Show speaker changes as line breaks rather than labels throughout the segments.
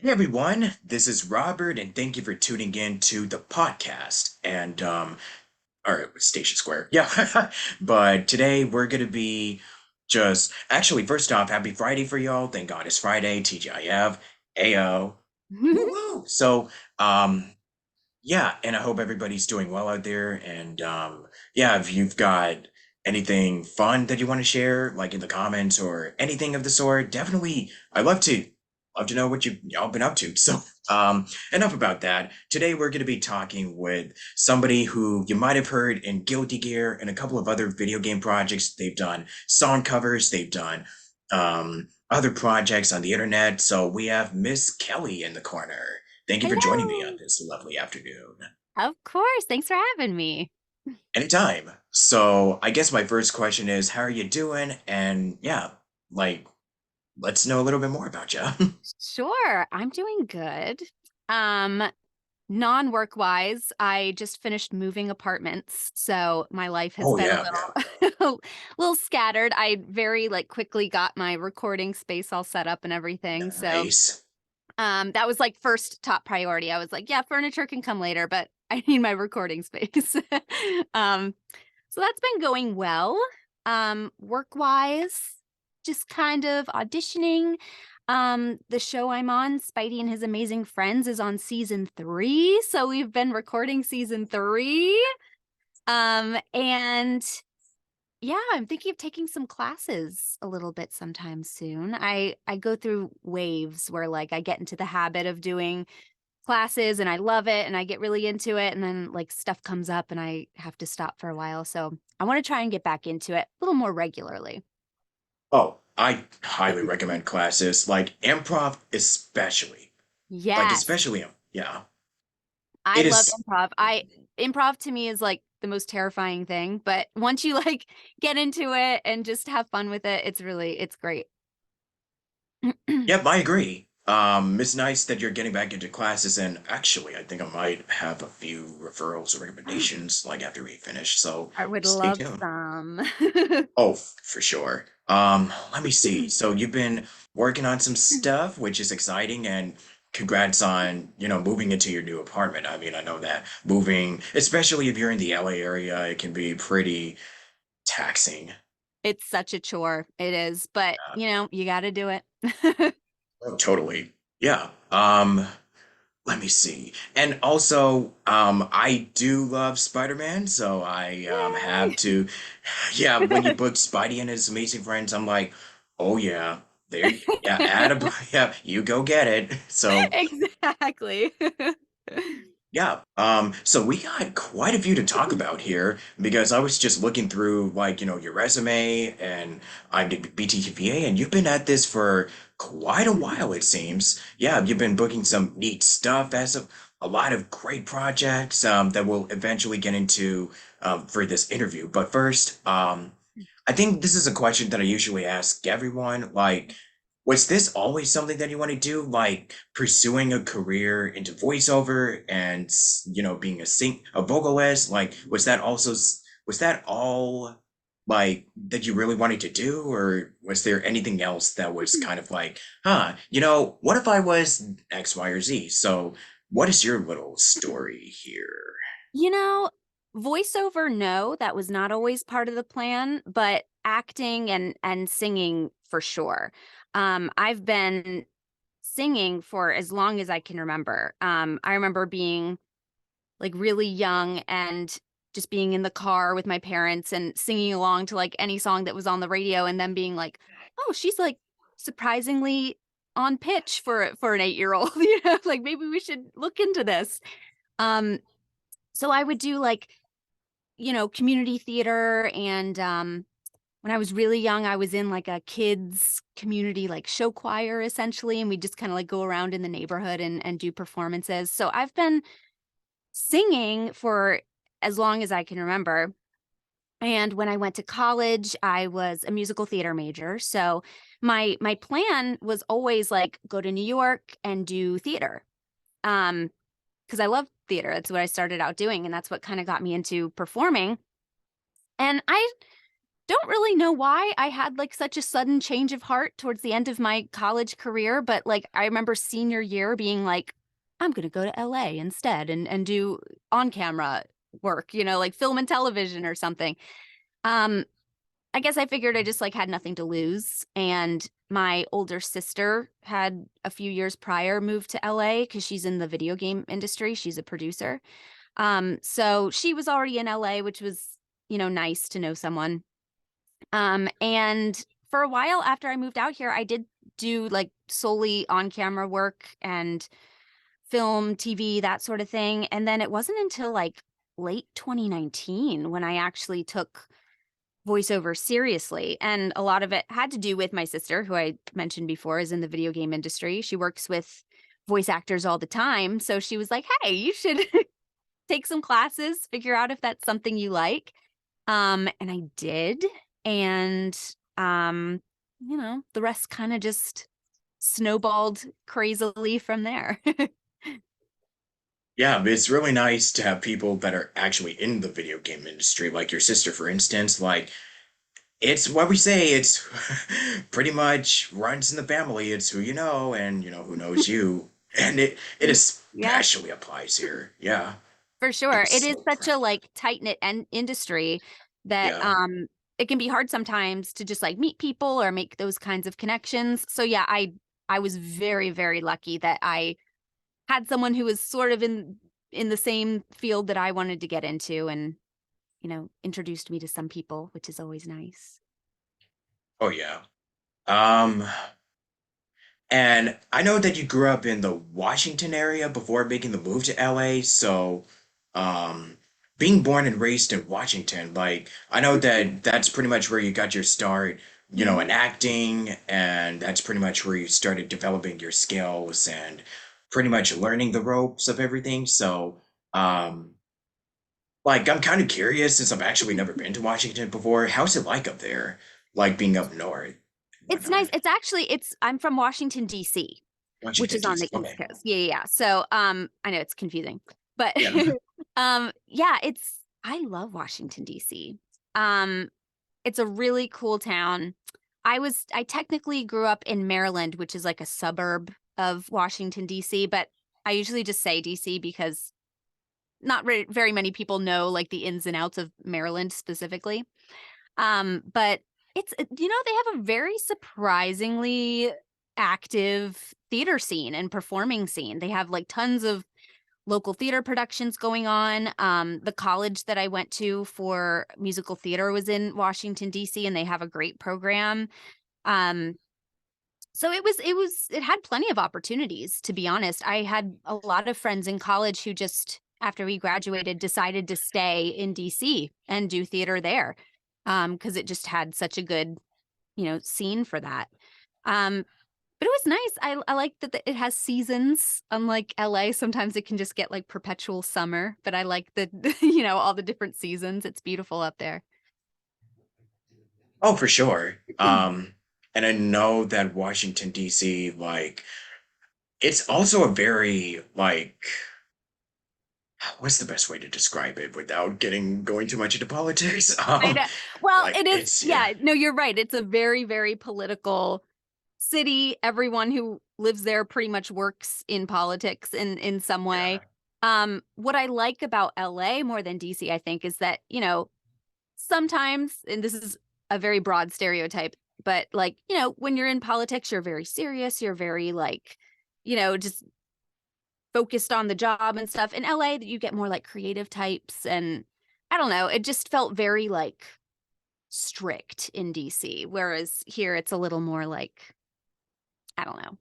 Hey everyone, this is Robert, and thank you for tuning in to the podcast or Station Square. Yeah, but today we're gonna be just actually first off, happy Friday for y'all. Thank God it's Friday. TGIF, AO, woo woo. Yeah, and I hope everybody's doing well out there. Yeah, if you've got anything fun that you want to share, like in the comments or anything of the sort, definitely I'd love to know what y'all been up to. Enough about that. Today we're going to be talking with somebody who you might have heard in Guilty Gear and a couple of other video game projects. They've done song covers, they've done other projects on the internet. So we have Miss Kelly in the corner. Thank you for joining me on
Hello.
this lovely afternoon.
Of course. Thanks for having me.
Anytime. So I guess my first question is, how are you doing? And yeah, like, let's know a little bit more about you.
Sure. I'm doing good. Um, non-work wise, I just finished moving apartments, so my life has
Oh
been a
yeah, yeah.
little little scattered. I very quickly got my recording space all set up and everything. So,
Nice.
that was like first top priority. I was like, yeah, furniture can come later, but I need my recording space. Um, So that's been going well. Work-wise, just kind of auditioning. The show I'm on, Spidey and His Amazing Friends, is on season 3, so we've been recording season 3. And yeah, I'm thinking of taking some classes a little bit sometime soon. I go through waves where like I get into the habit of doing classes and I love it and I get really into it and then like stuff comes up and I have to stop for a while. So I want to try and get back into it a little more regularly.
Oh, I highly recommend classes like improv, especially. Like
Yes,
especially, yeah.
I
It
love
is.
improv. I improv to me is like the most terrifying thing, but once you like get into it and just have fun with it, it's great.
Yep, I agree. It's nice that you're getting back into classes, and actually, I think I might have a few referrals or recommendations like after we finish. So
I would
stay
love
tuned.
some.
Oh, for sure. Let me see. So you've been working on some stuff, which is exciting, and congrats on, moving into your new apartment. I mean, I know that moving, especially if you're in the LA area, it can be pretty taxing.
It's such a chore. It is, but you got to do it.
Oh, totally. Yeah. Let me see. And also, I do love Spider-Man, so I have
Yay!
to. Yeah, when you book Spidey and his amazing friends, I'm like, oh yeah, there, yeah, yeah, you go get it. So
Exactly.
yeah, so we got quite a few to talk about here because I was just looking through like, your resume and IMDb, and you've been at this for quite a while, it seems. Yeah, you've been booking some neat stuff as a lot of great projects that we'll eventually get into for this interview. But first, I think this is a question that I usually ask everyone. Like, was this always something that you want to do? Like pursuing a career into voiceover and, being a vocalist? Like, was that all like that you really wanted to do? Or was there anything else that was kind of like, what if I was X, Y, or Z? So what is your little story here?
You know, voiceover, no, that was not always part of the plan, but acting and singing for sure. I've been singing for as long as I can remember. I remember being like really young and just being in the car with my parents and singing along to like any song that was on the radio and then being like, "Oh, she's like surprisingly on pitch for an 8-year-old." Like maybe we should look into this. Um so I would do like, community theater and when I was really young, I was in like a kids community like show choir essentially, and we just kind of like go around in the neighborhood and do performances. So I've been singing for as long as I can remember. And when I went to college, I was a musical theater major. So my plan was always like go to New York and do theater. Um, because I love theater. That's what I started out doing, and that's what kind of got me into performing. And I don't really know why I had like such a sudden change of heart towards the end of my college career, but like I remember senior year being like, I'm gonna go to LA instead and do on camera work, like film and television or something. Um, I guess I figured I just like had nothing to lose. And my older sister had a few years prior moved to LA because she's in the video game industry. She's a producer. So she was already in LA, which was, nice to know someone. And for a while after I moved out here, I did do like solely on camera work and film, TV, that sort of thing. And then it wasn't until like late 2019 when I actually took voiceover seriously. And a lot of it had to do with my sister, who I mentioned before is in the video game industry. She works with voice actors all the time. So she was like, hey, you should take some classes, figure out if that's something you like. And I did. And the rest kind of just snowballed crazily from there.
Yeah, but it's really nice to have people that are actually in the video game industry, like your sister, for instance. Like, it's what we say, it's pretty much runs in the family. It's who you know and you know who knows you. And it
Yeah,
especially applies here. Yeah.
for
I'm
sure. It is
so
such a
proud.
like tight-knit industry that
Yeah.
it can be hard sometimes to just like meet people or make those kinds of connections. So yeah, I was very, very lucky that I had someone who was sort of in the same field that I wanted to get into and, introduced me to some people, which is always nice.
Oh yeah. Um, and I know that you grew up in the Washington area before making the move to LA, so um being born and raised in Washington, like I know that that's pretty much where you got your start,
Mhm.
in acting, and that's pretty much where you started developing your skills and pretty much learning the ropes of everything. So, um like I'm kind of curious since I've actually never been to Washington before. How's it like up there? Like being up north and
It's
whatnot.
nice. I'm from Washington, D.C., which
Washington,
is on the
D.C.
East
Okay.
Coast. Yeah, yeah, yeah. So, I know it's confusing, but
Yeah.
yeah, I love Washington, D.C. Um, it's a really cool town. I technically grew up in Maryland, which is like a suburb of Washington, D.C., but I usually just say D.C. because not very many people know like the ins and outs of Maryland specifically. But they have a very surprisingly active theater scene and performing scene. They have like tons of local theater productions going on. The college that I went to for musical theater was in Washington, D.C., and they have a great program. Um, so it had plenty of opportunities, to be honest. I had a lot of friends in college who just after we graduated decided to stay in DC and do theater there. Because it just had such a good, scene for that. Um, but it was nice. I like that it has seasons. Unlike LA, sometimes it can just get like perpetual summer, but I like the all the different seasons. It's beautiful up there.
Oh, for sure. And I know that Washington, D.C., like, it's also a very, like, what's the best way to describe it without going too much into politics?
I know. Well,
Like,
it is.
it's, yeah,
Yeah, no, you're right. It's a very, very political city. Everyone who lives there pretty much works in politics in some way.
yeah,
What I like about LA more than DC, I think, is that, sometimes, and this is a very broad stereotype, but like, when you're in politics, you're very serious, you're very like, just focused on the job and stuff. In LA, you get more like creative types and I don't know, it just felt very like strict in DC, whereas here it's a little more like, I don't know.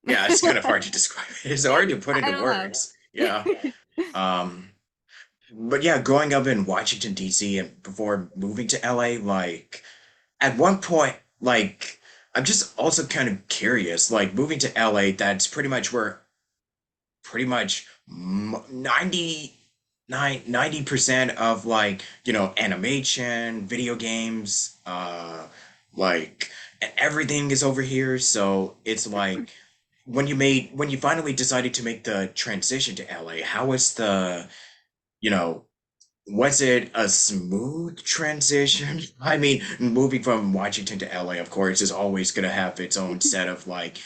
yeah, it's kind of hard to describe. It's hard to put
I
into
don't know.
words. Yeah. Um, but yeah, growing up in Washington, D.C., and before moving to LA, like, at one point, like, I'm just also kind of curious, like, moving to LA, that's pretty much where pretty much 90% of like animation, video games, like everything is over here. So it's like when you finally decided to make the transition to LA, how was the you know Was it a smooth transition? I mean, moving from Washington to LA, of course, is always going to have its own set of like,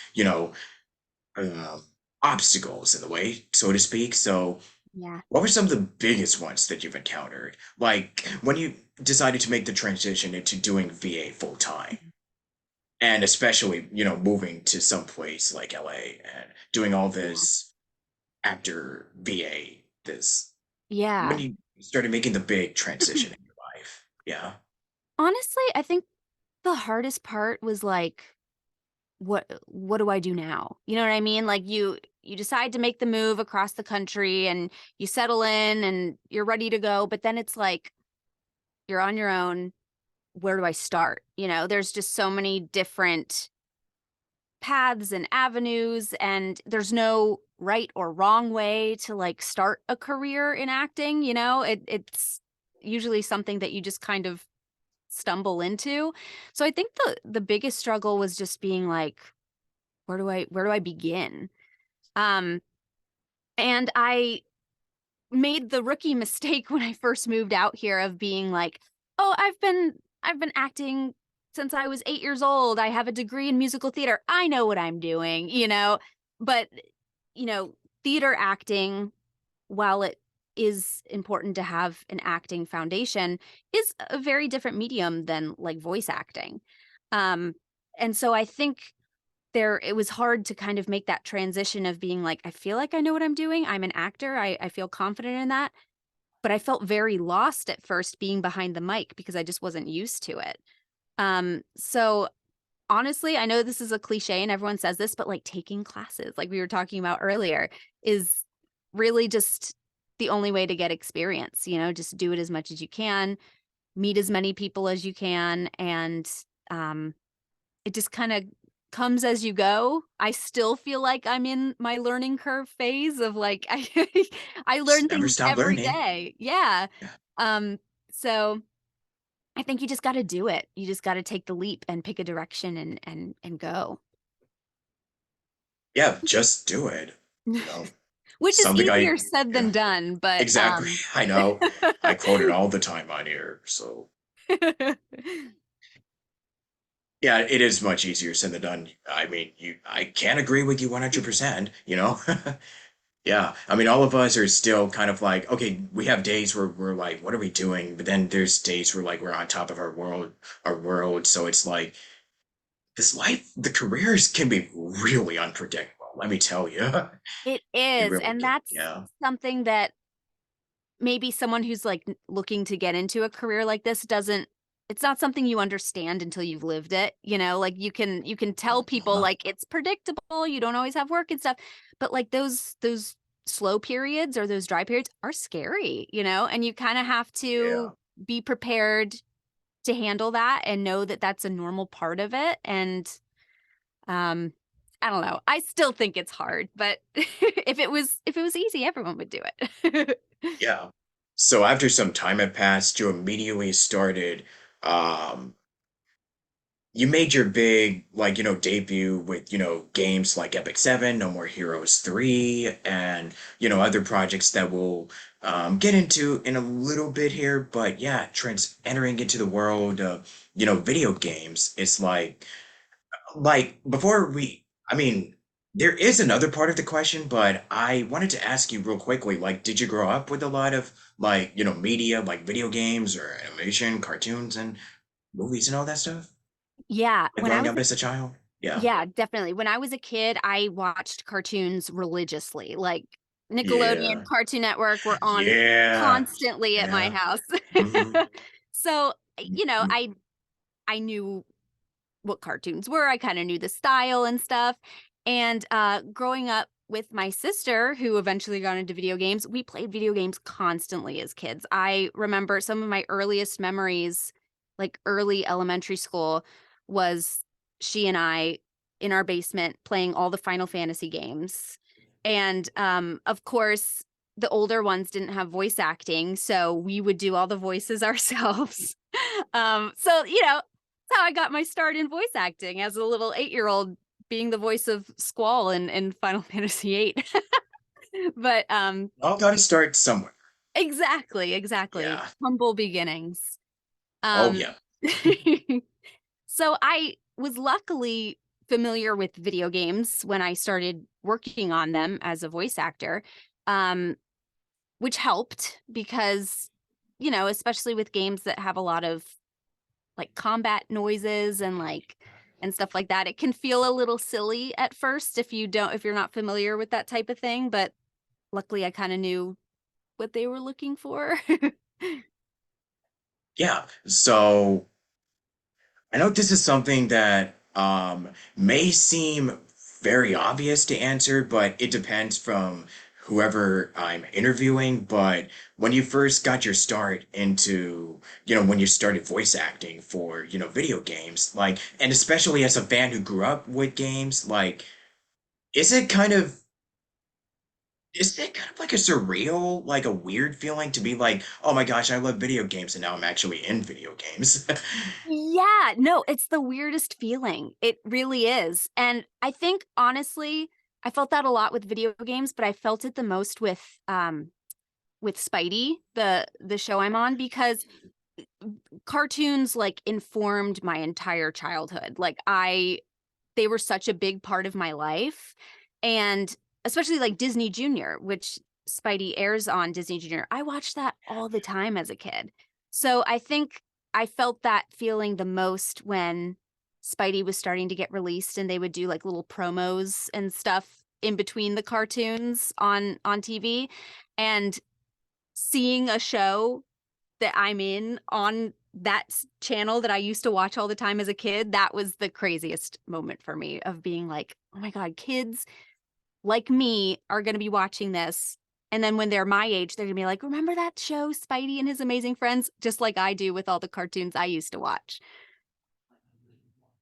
uh, obstacles in the way, so to speak. So,
Yeah.
what were some of the biggest ones that you've encountered? Like when you decided to make the transition into doing VA full time, and especially, moving to some place like LA and doing all
Yeah.
this after VA, this when
Yeah.
you started making the big transition in your life. Yeah.
Honestly, I think the hardest part was like, what do I do now? You know what I mean? Like you decide to make the move across the country and you settle in and you're ready to go, but then it's like you're on your own. Where do I start? There's just so many different paths and avenues, and there's no right or wrong way to like start a career in acting. It's usually something that you just kind of stumble into. So I think the biggest struggle was just being like, where do I begin? Um, and I made the rookie mistake when I first moved out here of being like, "Oh, I've been acting since I was 8 years old. I have a degree in musical theater. I know what I'm doing." But, you know, theater acting, while it is important to have an acting foundation, is a very different medium than like voice acting. Um, and so I think it was hard to kind of make that transition of being like, I feel like I know what I'm doing. I'm an actor. I feel confident in that. But I felt very lost at first being behind the mic because I just wasn't used to it. So honestly, I know this is a cliche and everyone says this, but like taking classes, like we were talking about earlier, is really just the only way to get experience. Just do it as much as you can, meet as many people as you can, and um, it just kind of comes as you go. I still feel like I'm in my learning curve phase of like I learn
Just never
things
stop
every
learning.
day. Yeah.
Yeah.
So I think you just got to do it. You just got to take the leap and pick a direction and go.
Yeah, just do it. You know,
Which is
something
easier
I,
said than
yeah,
done, but
exactly. I know. I quote it all the time on here. So, yeah, it is much easier said than done. I mean, I can't agree with you 100%. Yeah, I mean, all of us are still kind of like, okay, we have days where we're like, what are we doing? But then there's days where like we're on top of our world. So it's like this life, the careers can be really unpredictable. Let me tell you,
it
it
is.
really
And
can.
that's
Yeah,
something that maybe someone who's like looking to get into a career like this doesn't it's not something you understand until you've lived it. Like you can tell people
uh-huh.
like it's predictable, you don't always have work and stuff, but like those slow periods or those dry periods are scary, and you kind of have
Yeah,
to be prepared to handle that and know that that's a normal part of it. And um I don't know, I still think it's hard, but if it was easy, everyone would do it.
yeah. So after some time had passed, you immediately started. Um, you made your big like debut with games like Epic 7, No More Heroes 3, and other projects that we'll get into in a little bit here. But yeah, trans entering into the world of video games. It's like before we. I mean, there is another part of the question, but I wanted to ask you real quickly. Like, did you grow up with a lot of like media, like video games or animation, cartoons, and movies and all that stuff?
Yeah,
Like growing up as a child? Yeah.
yeah, definitely. When I was a kid, I watched cartoons religiously. Like Nickelodeon,
Yeah.
Cartoon Network were on
Yeah.
constantly at my
Yeah.
house.
Hmm.
So, I knew what cartoons were. I kind of knew the style and stuff. And growing up with my sister, who eventually got into video games, we played video games constantly as kids. I remember some of my earliest memories, like early elementary school, was she and I in our basement playing all the Final Fantasy games. And of course, the older ones didn't have voice acting, so we would do all the voices ourselves. So that's how I got my start in voice acting as a little 8-year-old, being the voice of Squall in Final Fantasy VIII. But
All gotta start somewhere.
Exactly, exactly.
Yeah.
Humble beginnings.
Oh
Um,
yeah.
so I was luckily familiar with video games when I started working on them as a voice actor, um, which helped because, especially with games that have a lot of like combat noises and and stuff like that, it can feel a little silly at first if you're not familiar with that type of thing. But luckily, I kind of knew what they were looking for.
Yeah. So I know this is something that may seem very obvious to answer, but it depends from whoever I'm interviewing. But when you first got your start into, when you started voice acting for, video games, like, and especially as a fan who grew up with games, like, is it kind of is it kind of like a surreal, like a weird feeling to be like, oh my gosh, I love video games and now I'm actually in video games?
Yeah, no, it's the weirdest feeling. It really is. And I think honestly, I felt that a lot with video games, but I felt it the most with Spidey, the show I'm on, because cartoons like informed my entire childhood. They were such a big part of my life. And especially like Disney Junior, which Spidey airs on Disney Junior. I watched that all the time as a kid. So I think I felt that feeling the most when Spidey was starting to get released and they would do like little promos and stuff in between the cartoons on TV, and seeing a show that I'm in on that channel that I used to watch all the time as a kid, that was the craziest moment for me of being like, oh my God, kids like me are going to be watching this. And then when they're my age, they're going to be like, remember that show, Spidey and His Amazing Friends? Just like I do with all the cartoons I used to watch.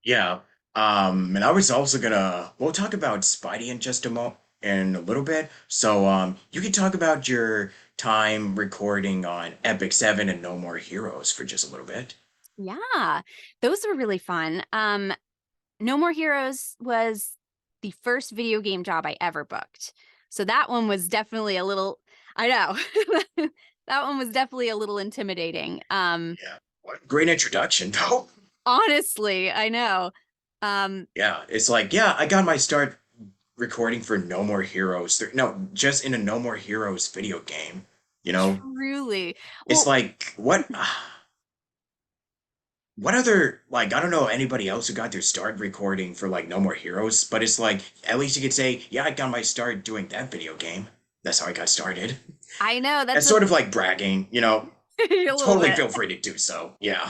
Yeah. And I was also we'll talk about Spidey in just in a little bit. So, you can talk about your time recording on Epic 7 and No More Heroes for just a little bit.
Yeah, those were really fun. No More Heroes was the first video game job I ever booked. So that one was definitely a little, I know. That one was definitely a little intimidating.
Yeah. What a great introduction, though.
Honestly, I know. Um,
Yeah, it's like, yeah, I got my start recording for No More Heroes. No, just in a No More Heroes video game. You know,
Truly.
it's
Well,
like, what other, like, I don't know anybody else who got their start recording for like No More Heroes, but it's like, at least you could say, yeah, I got my start doing that video game. That's how I got started.
I know
That's
that's
sort of like bragging.
a little
Totally
bit.
feel free to do so. Yeah.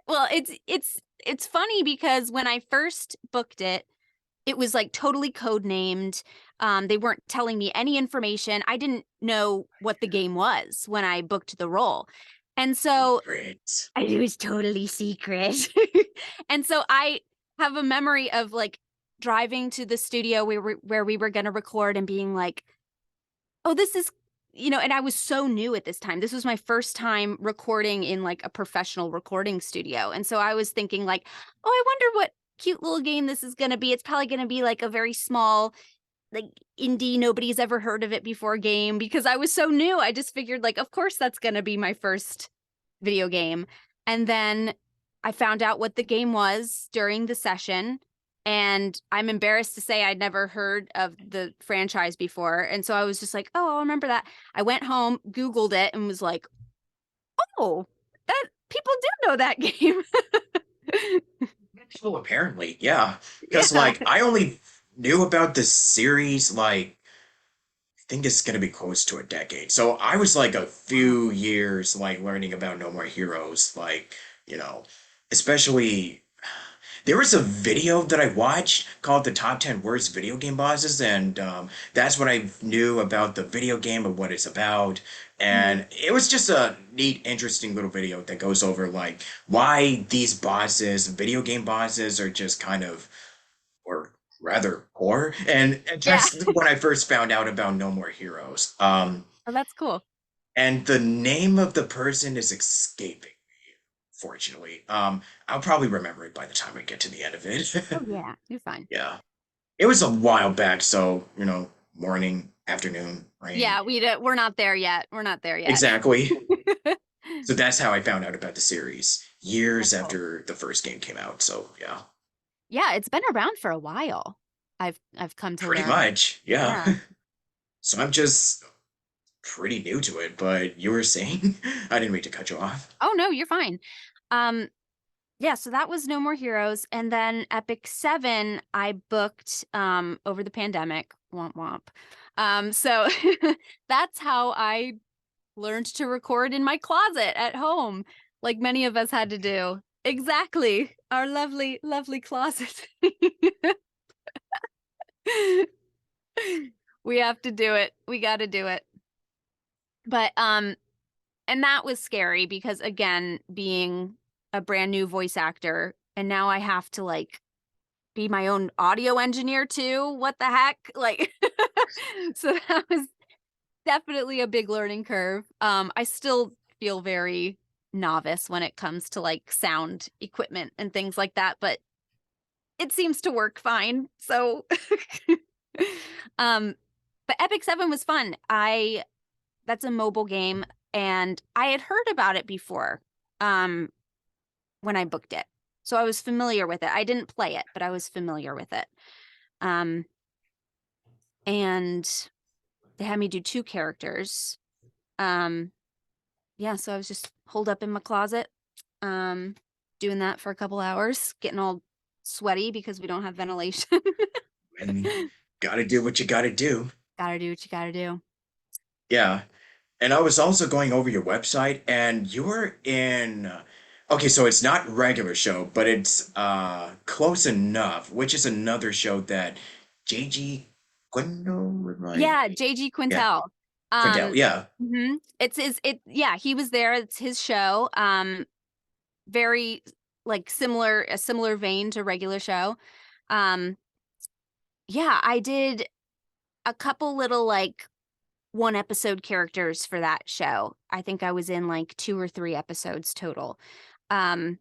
Well, it's funny because when I first booked it, it was like totally code named. They weren't telling me any information. I didn't know what the game was when I booked the role. And so
Great.
it was totally secret. And so I have a memory of like driving to the studio where we were going to record and being like, oh, this is, and I was so new at this time. This was my first time recording in like a professional recording studio. And so I was thinking like, oh, I wonder what cute little game this is going to be. It's probably going to be like a very small, like indie, nobody's ever heard of it before game, because I was so new. I just figured like, of course that's going to be my first video game. And then I found out what the game was during the session. And I'm embarrassed to say I'd never heard of the franchise before. And so I was just like, oh, I'll remember that. I went home, Googled it, and was like, oh, that people do know that game.
Well, apparently, yeah. Because,
Yeah.
like, I only knew about this series, like, I think it's gonna be close to a decade. So I was like a
Wow.
few years like learning about No More Heroes, like, you know, especially there was a video that I watched called the Top 10 Worst Video Game Bosses, and that's when I knew about the video game and what it's about.
Mhm.
And it was just a neat, interesting little video that goes over like why these bosses, video game bosses, are just kind of or rather poor. And
Yeah.
that's when I first found out about No More Heroes.
Oh, that's cool.
And the name of the person is escaping, fortunately. I'll probably remember it by the time we get to the end of it.
Oh, yeah. You're fine.
Yeah. It was a while back, so, morning, afternoon,
Yeah,
rain.
we're not there yet. We're not there yet.
Exactly. So that's how I found out about the series years
That's cool.
after the first game came out. So yeah,
Yeah, it's been around for a while. I've come to
pretty
learn.
much. Yeah.
Yeah.
So I'm just pretty new to it, but you were saying I didn't mean to cut you off.
Oh no, you're fine. Um, yeah, so that was No More Heroes. And then Epic 7, I booked over the pandemic. Womp womp. So that's how I learned to record in my closet at home, like many of us had to do. Exactly. Our lovely, lovely closet. We have to do it. We got to do it. But and that was scary because again, being a brand new voice actor and now I have to like be my own audio engineer too. What the heck? Like so that was definitely a big learning curve. I still feel very novice when it comes to like sound equipment and things like that, but it seems to work fine. So um but Epic 7 was fun. I That's a mobile game and I had heard about it before um when I booked it. So I was familiar with it. I didn't play it, but I was familiar with it. Um and they had me do two characters. Um yeah, so I was just holed up in my closet, um, doing that for a couple hours, getting all sweaty because we don't have ventilation.
And gotta do what you gotta do.
Gotta do what you gotta do.
Yeah. And I was also going over your website, and you're in. Okay, so it's not regular show, but it's close enough, which is another show that JG Quindle remind
Yeah,
me.
JG
Yeah,
Quintel.
Quindell. Yeah,
It's his yeah, he was there. It's his show. Very like a similar vein to regular show. Um, yeah, I did a couple little like one episode characters for that show. I think I was in like two or three episodes total. Um,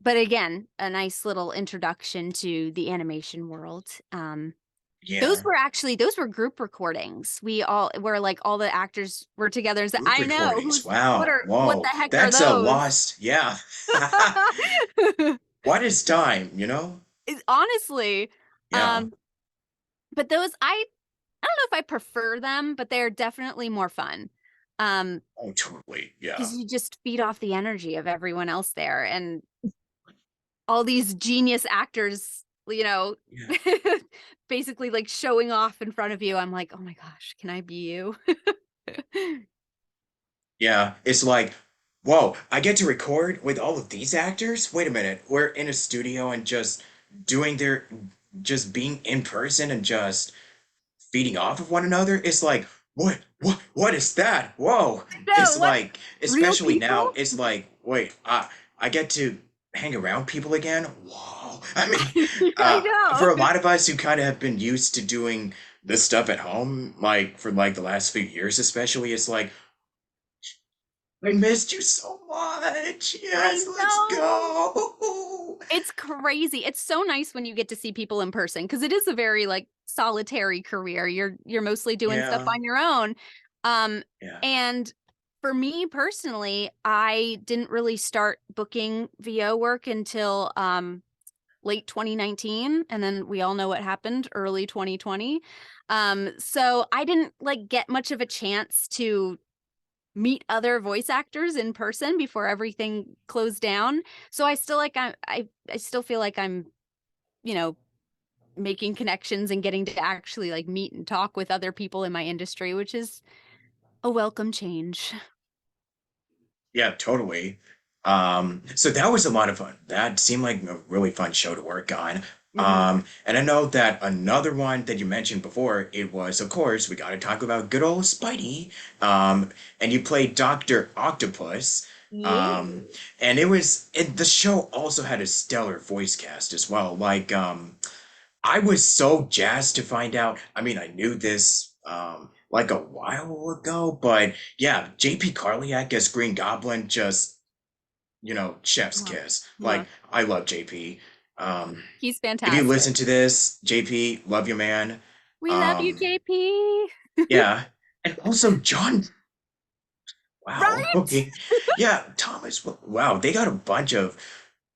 but again, a nice little introduction to the animation world.
yeah.
Those were group recordings. We all were like all the actors were together and said,
Group
I know
recordings. Wow.
what the
Whoa.
heck are
That's a
those?
lost. Yeah. What is time, you know?
Honestly,
Yeah.
um, but those I don't know if I prefer them, but they're definitely more fun. Um,
Oh, totally. Yeah.
because you just feed off the energy of everyone else there and all these genius actors, you know,
Yeah.
basically like showing off in front of you. I'm like, oh my gosh, can I be you?
Yeah. It's like, whoa, I get to record with all of these actors? Wait a minute. We're in a studio and just doing their, just being in person and just feeding off of one another. It's like, what is that? Whoa.
No,
It's
what
like,
real
especially
people?
now, it's like, wait, I get to hang around people again? Whoa. I mean,
I
for a
know.
lot of us who kind of have been used to doing this stuff at home, like for like the last few years especially, it's like, I missed you so much.
I
Yes, let's
know.
go.
It's crazy. It's so nice when you get to see people in person because it is a very like solitary career. You're mostly doing stuff
Yeah,
on your own. Um,
yeah.
and for me personally, I didn't really start booking VO work until late 2019, and then we all know what happened early 2020. So I didn't like get much of a chance to meet other voice actors in person before everything closed down. So I still like I still feel like I'm, you know, making connections and getting to actually like meet and talk with other people in my industry, which is a welcome change.
Yeah, totally. So that was a lot of fun. That seemed like a really fun show to work on.
Hmm.
And I know that another one that you mentioned before, it was, of course, we got to talk about good old Spidey. And you played Dr. Octopus.
Yeah.
Um, and the show also had a stellar voice cast as well. Like, I was so jazzed to find out. I mean, I knew this like a while ago, but yeah, JP Carliac as Green Goblin just, chef's
Uh-huh.
kiss.
Uh-huh.
Like, I love JP. Um,
He's
if you
fantastic.
listen to this, JP, love you, man.
We love you,
Um,
JP.
yeah, and also John. Wow.
Right?
Okay. Yeah, Thomas. Wow, they got a bunch of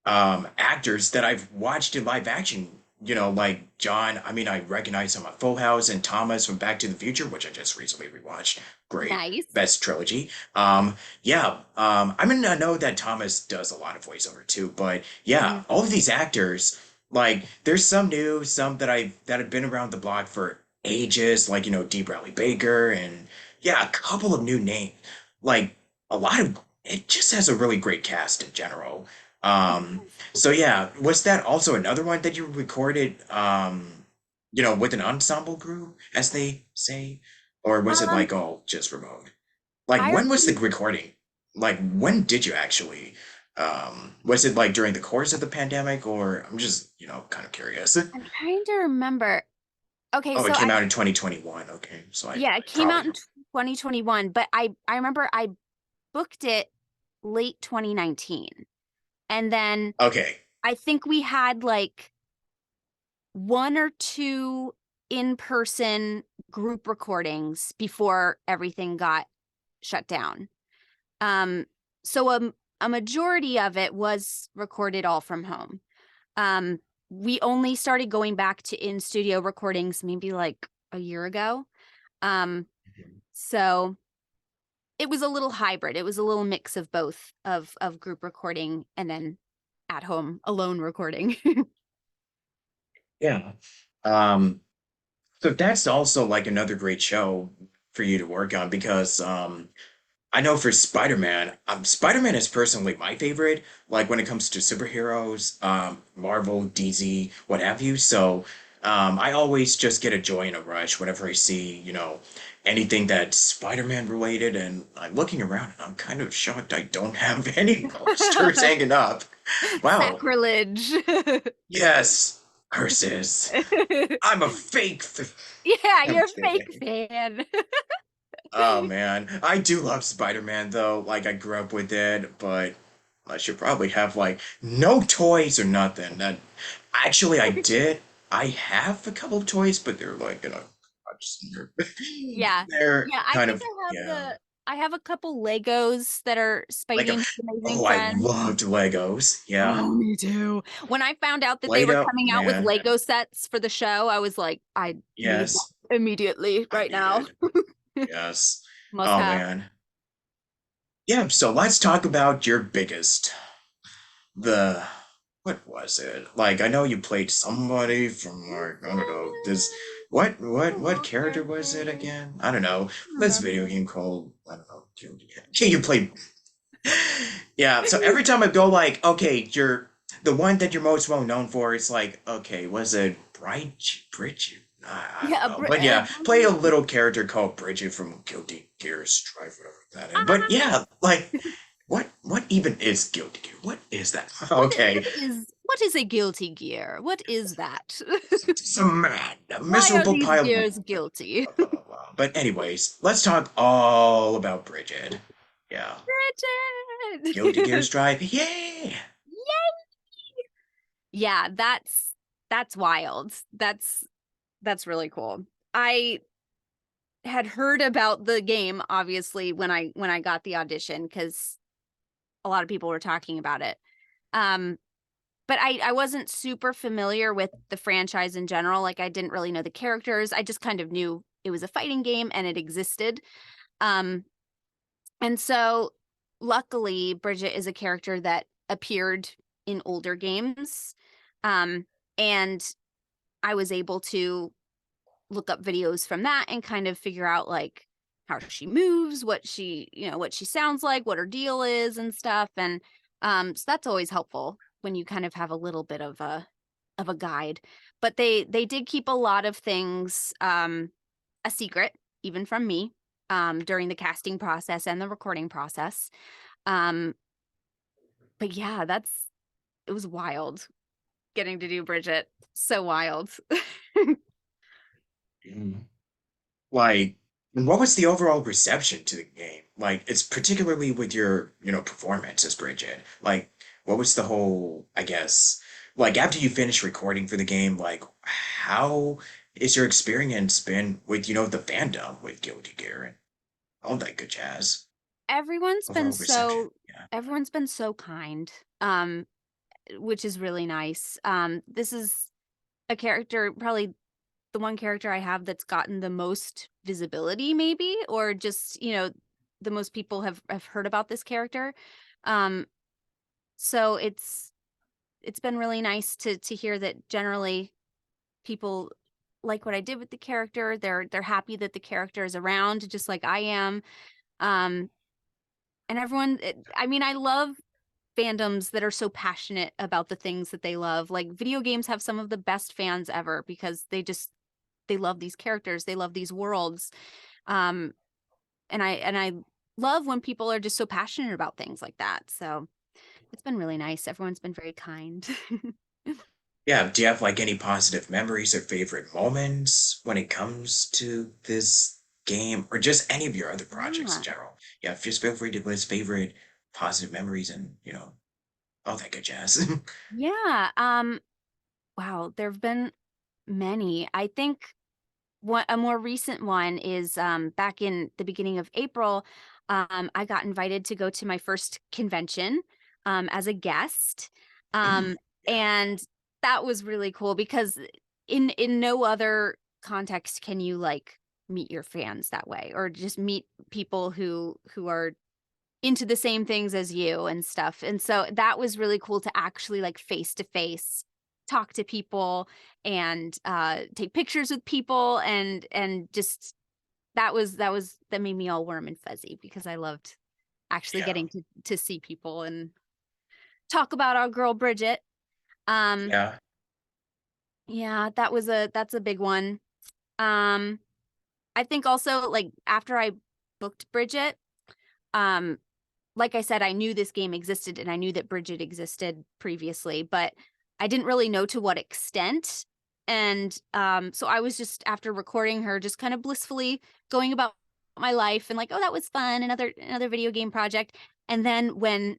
actors that I've watched in live action. You know, like John. I mean, I recognize him on Full House and Thomas from Back to the Future, which I just recently rewatched. Great,
Nice.
best trilogy. Yeah. I mean, I know that Thomas does a lot of voiceover too, but yeah,
Mhm.
all of these actors, like, there's some new, some that have been around the block for ages, like Dee Bradley Baker, and yeah, a couple of new names, like a lot of. It just has a really great cast in general. Um, so yeah, was that also another one that you recorded, with an ensemble group, as they say, or was it
Um,
like all just remote? Like,
I
when was the
rem-
recording? Like, when did you actually? Was it like during the course of the pandemic, or I'm just, kind of curious.
I'm trying to remember. Okay,
Oh, it
so
came
I
out in 2021. Okay, so I
yeah, it came out
probably
in 2021, but I remember I booked it late 2019. And then
okay.
I think we had like one or two in-person group recordings before everything got shut down. Um, so a majority of it was recorded all from home. Um, we only started going back to in-studio recordings maybe like a year ago. Um, so it was a little hybrid. It was a little mix of both of group recording and then at home alone recording.
Yeah. Um, so that's also like another great show for you to work on because I know for Spider-Man, Spider-Man is personally my favorite, like when it comes to superheroes, Marvel, DC, what have you. So I always just get a joy and a rush whenever I see, anything that's Spider-Man related, and I'm looking around and I'm kind of shocked I don't have any posters hanging up. Wow.
Sacrilege.
Yes. Curses. I'm a fake.
Yeah,
I'm
you're a fake
kidding.
fan.
Oh man, I do love Spider-Man though. Like I grew up with it, but I should probably have like no toys or nothing. That actually I did. I have a couple of toys, but they're like
Yeah.
they're
Yeah, I
kind
think
of, yeah.
I have a couple Legos that are
Like
Spidey and his amazing
oh, I
friends.
loved Legos. Yeah.
Oh, me too. When I found out that they were
Play-Doh,
coming out with
man.
Lego sets for the show, I was like, I need
Yes,
that immediately
I
right now.
needed. Yes.
Must
Oh
have.
man. Yeah, so let's talk about your biggest. The what was it? Like I know you played somebody from like I don't know this what character was it again? I don't know. This video game called I don't know. You played yeah. So every time I go like okay, you're the one that you're most well known for. It's like okay, was it Bridget? I don't
Yeah,
know, but yeah, play a little character called Bridget from Guilty Gear Strive, whatever that is. But yeah, like what even is Guilty Gear? What is that? Okay,
what is a guilty gear? What is that?
it's a man, a
Why are
miserable
these
pile.
gears guilty?
Blah, blah, blah, blah. But anyways, let's talk all about Bridget. Yeah, Guilty Gear
Bridget.
Strive. Yeah.
Yeah, that's wild. That's really cool. I had heard about the game obviously when I got the audition because a lot of people were talking about it. Um, but I wasn't super familiar with the franchise in general. Like I didn't really know the characters. I just kind of knew it was a fighting game and it existed. Um, and so luckily Bridget is a character that appeared in older games. And I was able to look up videos from that and kind of figure out like how she moves, what she sounds like, what her deal is and stuff. And so that's always helpful when you kind of have a little bit of a guide. But they did keep a lot of things a secret, even from me, during the casting process and the recording process. Um, but yeah, it was wild getting to do Bridget. So wild.
Mm. Like, what was the overall reception to the game? Like, it's particularly with your, performance as Bridget. Like, what was the whole, I guess, like after you finish recording for the game, like how is your experience been with, the fandom with Guilty Gear and all that good jazz?
Everyone's been
Overall reception.
so
Yeah.
everyone's been so kind, which is really nice. This is a character, probably the one character I have that's gotten the most visibility, maybe, or just, the most people have heard about this character. Um, so it's been really nice to hear that generally people like what I did with the character. They're happy that the character is around, just like I am. Um, and everyone, I mean, I love fandoms that are so passionate about the things that they love. Like video games have some of the best fans ever because they love these characters, they love these worlds. Um, and I love when people are just so passionate about things like that. So it's been really nice. Everyone's been very kind.
Yeah, do you have like any positive memories or favorite moments when it comes to this game or just any of your other projects in
Yeah.
general? Yeah, just feel free to list favorite positive memories and, all that good jazz.
Yeah. Wow, there have been many. I think a more recent one is back in the beginning of April. I got invited to go to my first convention as a guest.
Mm,
Um,
yeah.
and that was really cool because in no other context can you like meet your fans that way or just meet people who are into the same things as you and stuff. And so that was really cool to actually like face to face talk to people and take pictures with people and just that made me all warm and fuzzy because I loved actually
Yeah.
getting to see people and talk about our girl Bridget. Um
Yeah.
yeah, that's a big one. Um I think also like after I booked Bridget, um like I said, I knew this game existed and I knew that Bridget existed previously, but I didn't really know to what extent. And so I was just after recording her, just kind of blissfully going about my life and like, oh, that was fun, another video game project. And then when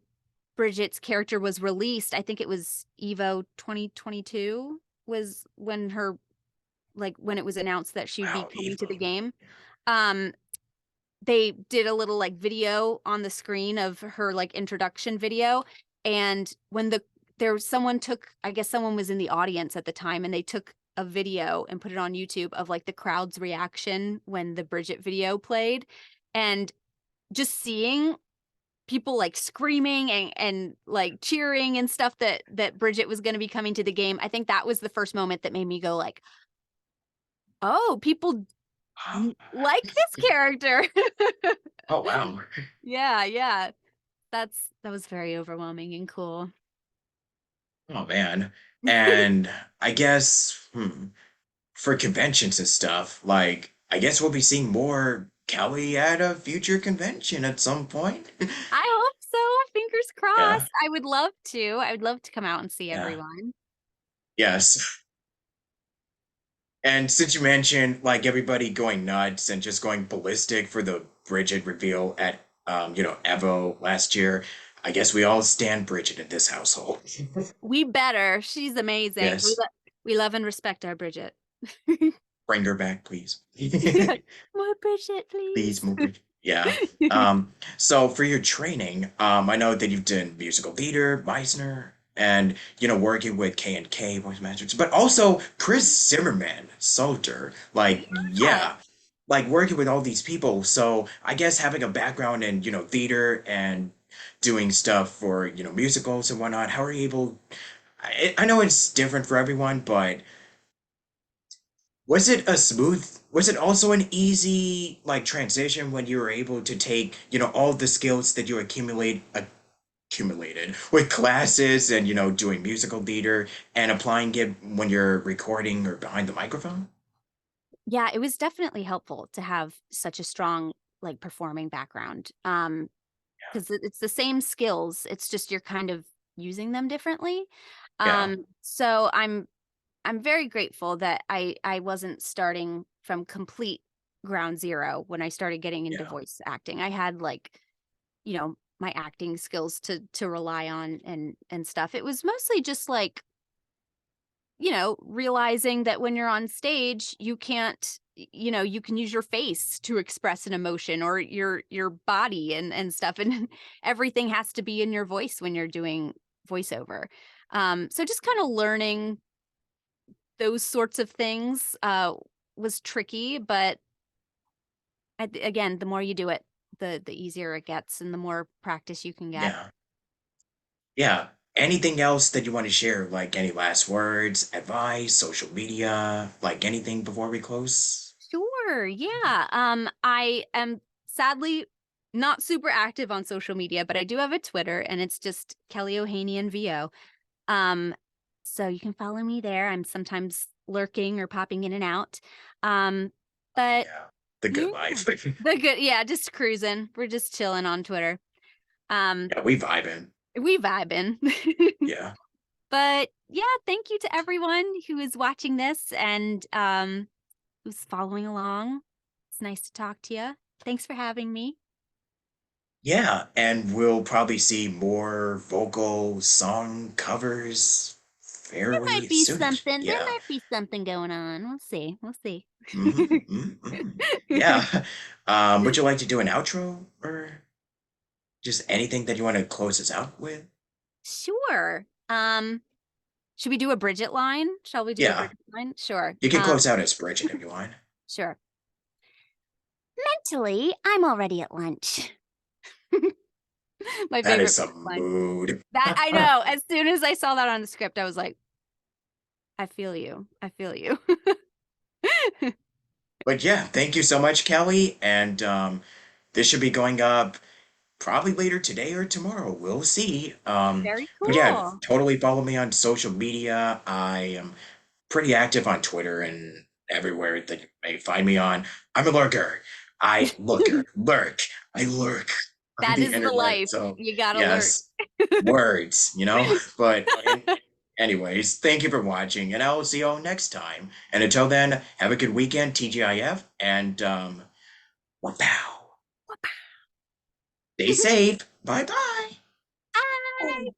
Bridget's character was released, I think it was Evo 2022 was when her like when it was announced that she would be
Wow,
coming to the
Evo.
game. Um, they did a little like video on the screen of her like introduction video, and when someone took, I guess someone was in the audience at the time, and they took a video and put it on YouTube of like the crowd's reaction when the Bridget video played, and just seeing people like screaming and like cheering and stuff that Bridget was going to be coming to the game. I think that was the first moment that made me go like, oh, people like this character.
Oh, wow.
Yeah, yeah. That was very overwhelming and cool.
Oh, man. And I guess, for conventions and stuff, like, I guess we'll be seeing more Kelly at a future convention at some point.
I hope so. Fingers
Yeah,
crossed. I would love to. I would love to come out and see
yeah,
everyone.
yes. And since you mentioned like everybody going nuts and just going ballistic for the Bridget reveal at Evo last year, I guess we all stand Bridget in this household.
We better. She's amazing.
Yes.
We love and respect our Bridget.
Bring her back, please.
More Bridget,
Please,
please.
move. Yeah. So for your training, I know that you've done musical theater, Meisner, and working with K&K voice masters, but also Chris Zimmerman, Salter. Like,
Yeah.
yeah, like working with all these people. So I guess having a background in, theater and doing stuff for, musicals and whatnot, how are you able? I know it's different for everyone, but was it also an easy like transition when you were able to take, all the skills that you accumulated with classes and, doing musical theater and applying it when you're recording or behind the microphone?
Yeah, it was definitely helpful to have such a strong like performing background. Because it's the same skills. It's just you're kind of using them differently.
Yeah,
So I'm very grateful that I wasn't starting from complete ground zero when I started getting into
yeah,
voice acting. I had like, my acting skills to rely on and stuff. It was mostly just like realizing that when you're on stage, you can't, you can use your face to express an emotion or your body and stuff. And everything has to be in your voice when you're doing voiceover. So just kind of learning those sorts of things was tricky, but again, the more you do it, the easier it gets and the more practice you can get.
Yeah. Yeah. Anything else that you want to share? Like any last words, advice, social media, like anything before we close?
Sure. Yeah. I am sadly not super active on social media, but I do have a Twitter and it's just Kelly Ohanian VO. Um, so you can follow me there. I'm sometimes lurking or popping in and out. Um, but
Yeah. The
yeah,
good life.
yeah, just cruising. We're just chilling on Twitter. Um,
Yeah, we vibing.
we vibing.
Yeah.
But yeah, thank you to everyone who is watching this and who's following along. It's nice to talk to you. Thanks for having me.
Yeah, and we'll probably see more vocal song covers
There might
fairly
be
soon.
something. There
Yeah.
might be something going on. We'll see. We'll see.
Yeah. Would you like to do an outro or just anything that you want to close us out with?
Sure. Should we do a Bridget line? Shall we do a
Yeah,
Bridget line? Sure.
you can close out as Bridget if you want.
Sure. Mentally, I'm already at lunch. My
That is
favorite Bridget
some
line.
mood.
That I know. As soon as I saw that on the script, I was like, I feel you. I feel you.
But yeah, thank you so much, Kelly. And this should be going up probably later today or tomorrow. We'll see.
Very
But yeah,
cool.
totally follow me on social media. I am pretty active on Twitter and everywhere that you may find me on. I'm a lurker. I lurk on
That
the
is the
internet.
life.
So
You gotta lurk.
yes, words, you know. But anyways, thank you for watching, and I'll see you all next time. And until then, have a good weekend, TGIF, and wow. Stay safe. Bye bye.
Bye.